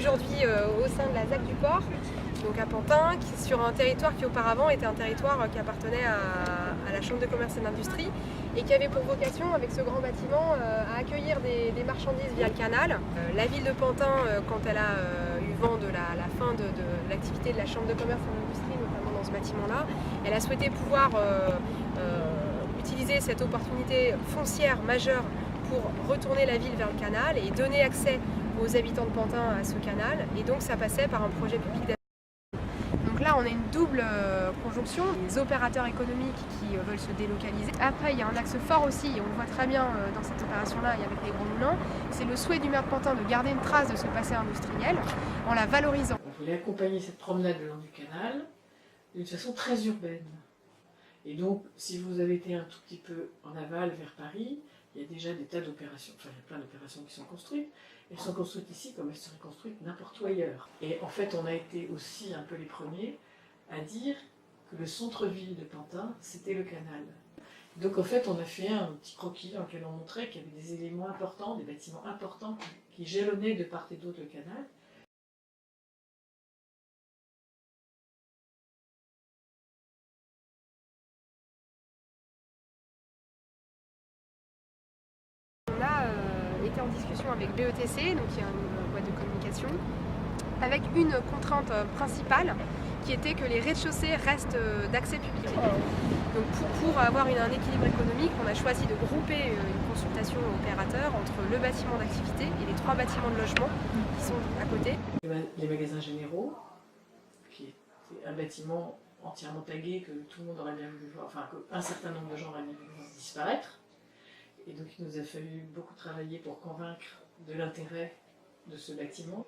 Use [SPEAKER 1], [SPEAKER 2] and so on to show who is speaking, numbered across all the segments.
[SPEAKER 1] aujourd'hui au sein de la ZAC du Port, donc à Pantin, sur un territoire qui auparavant était un territoire qui appartenait à la Chambre de commerce et d'industrie et qui avait pour vocation, avec ce grand bâtiment, à accueillir des marchandises via le canal. La ville de Pantin, quand elle a eu vent de la fin de l'activité de la Chambre de commerce et d'industrie, notamment dans ce bâtiment-là, elle a souhaité pouvoir utiliser cette opportunité foncière majeure pour retourner la ville vers le canal et donner accès aux habitants de Pantin à ce canal. Et donc ça passait par un projet public d'habitation. Donc là on a une double conjonction, les opérateurs économiques qui veulent se délocaliser. Après il y a un axe fort aussi, et on le voit très bien dans cette opération-là et avec les gros moulins, c'est le souhait du maire de Pantin de garder une trace de ce passé industriel en la valorisant.
[SPEAKER 2] On voulait accompagner cette promenade le long du canal d'une façon très urbaine. Et donc, si vous avez été un tout petit peu en aval vers Paris, il y a déjà des tas d'opérations, enfin il y a plein d'opérations qui sont construites. Elles sont construites ici comme elles seraient construites n'importe où ailleurs. Et en fait, on a été aussi un peu les premiers à dire que le centre-ville de Pantin, c'était le canal. Donc en fait, on a fait un petit croquis dans lequel on montrait qu'il y avait des éléments importants, des bâtiments importants qui jalonnaient de part et d'autre le canal.
[SPEAKER 1] On a été en discussion avec BETC, donc qui est une boîte de communication, avec une contrainte principale qui était que les rez-de-chaussée restent d'accès public. Donc pour avoir un équilibre économique, on a choisi de grouper une consultation opérateur entre le bâtiment d'activité et les 3 bâtiments de logement qui sont à côté.
[SPEAKER 2] Les magasins généraux, qui est un bâtiment entièrement tagué que tout le monde aurait bien voulu voir, enfin qu'un certain nombre de gens auraient bien voulu voir disparaître. Et donc il nous a fallu beaucoup travailler pour convaincre de l'intérêt de ce bâtiment,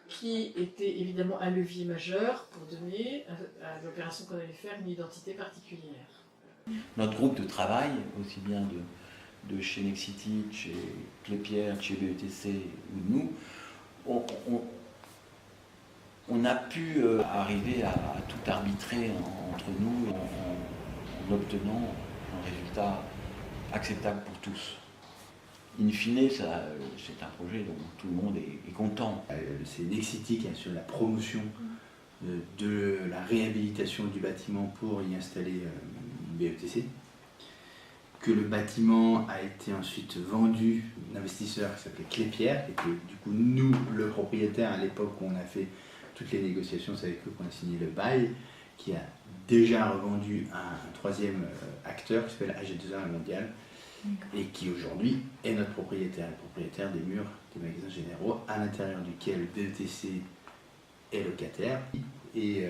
[SPEAKER 2] qui était évidemment un levier majeur pour donner à l'opération qu'on allait faire une identité particulière.
[SPEAKER 3] Notre groupe de travail, aussi bien de chez Nexity, de chez Clépierre, de chez BETC ou de nous, on a pu arriver à tout arbitrer entre nous en obtenant un résultat acceptable pour tous. In fine, c'est un projet dont tout le monde est content.
[SPEAKER 4] C'est Nexity qui assure la promotion de la réhabilitation du bâtiment pour y installer BETC. Que le bâtiment a été ensuite vendu à un investisseur qui s'appelait Clépierre, et que du coup nous, le propriétaire, à l'époque où on a fait toutes les négociations, c'est avec eux qu'on a signé le bail, qui a déjà revendu à un 3e acteur qui s'appelle AG2R Mondial, et qui aujourd'hui est notre propriétaire, le propriétaire des murs des magasins généraux, à l'intérieur duquel BETC est locataire. Et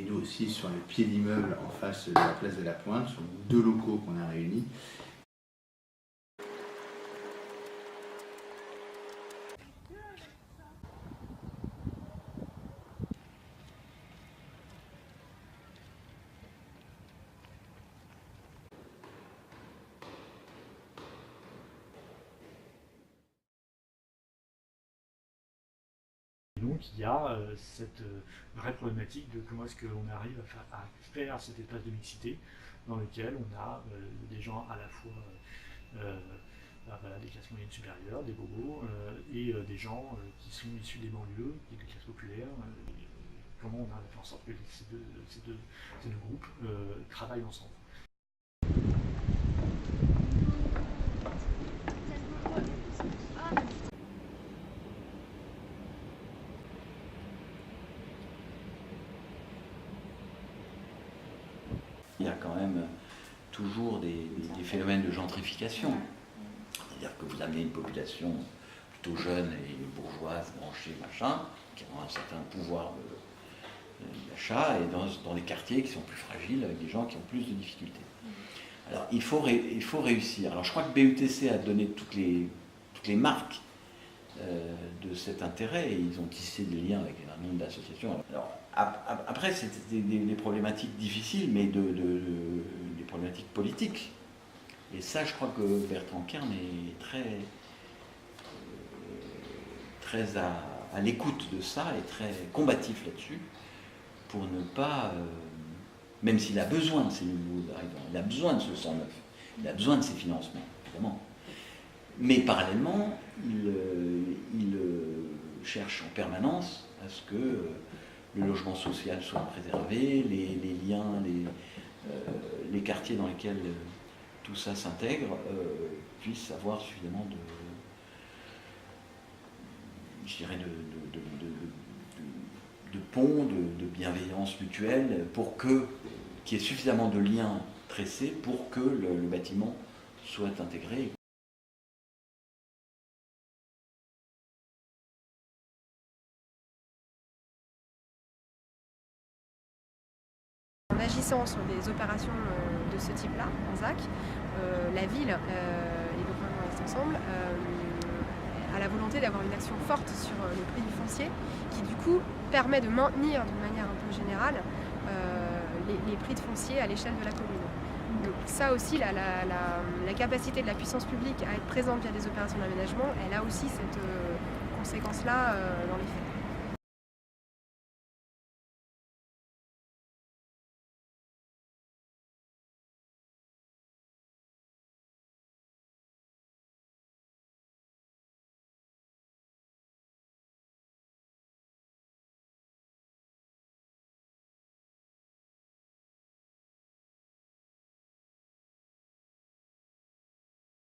[SPEAKER 4] nous aussi, sur le pied d'immeuble en face de la place de la Pointe, sur 2 locaux qu'on a réunis.
[SPEAKER 5] Donc il y a cette vraie problématique de comment est-ce qu'on arrive à faire cet espace de mixité dans lequel on a des gens à la fois des classes moyennes supérieures, des bobos, et des gens qui sont issus des banlieues, des classes populaires. Comment on a fait en sorte que ces deux groupes travaillent ensemble.
[SPEAKER 3] Il y a quand même toujours des phénomènes de gentrification. C'est-à-dire que vous amenez une population plutôt jeune et bourgeoise, branchée, machin, qui ont un certain pouvoir d'achat, et dans des quartiers qui sont plus fragiles, avec des gens qui ont plus de difficultés. Alors il faut réussir. Alors je crois que BETC a donné toutes les marques de cet intérêt, et ils ont tissé des liens avec un nombre d'associations. Alors après, c'était des problématiques difficiles, mais des problématiques politiques. Et ça, je crois que Bertrand Kern est très à l'écoute de ça, et très combatif là-dessus, pour ne pas, même s'il a besoin de ces nouveaux arrivants, il a besoin de ce 109, il a besoin de ces financements, évidemment. Mais parallèlement, il cherche en permanence à ce que le logement social soit préservé, les liens, les quartiers dans lesquels tout ça s'intègre puissent avoir suffisamment de ponts, de bienveillance mutuelle pour qu'il y ait suffisamment de liens tressés pour que le bâtiment soit intégré.
[SPEAKER 1] En agissant sur des opérations de ce type-là, en ZAC, la ville et le gouvernement restent ensemble a la volonté d'avoir une action forte sur le prix du foncier qui du coup permet de maintenir d'une manière un peu générale les prix de foncier à l'échelle de la commune. Donc ça aussi, la capacité de la puissance publique à être présente via des opérations d'aménagement, elle a aussi cette conséquence-là dans les faits.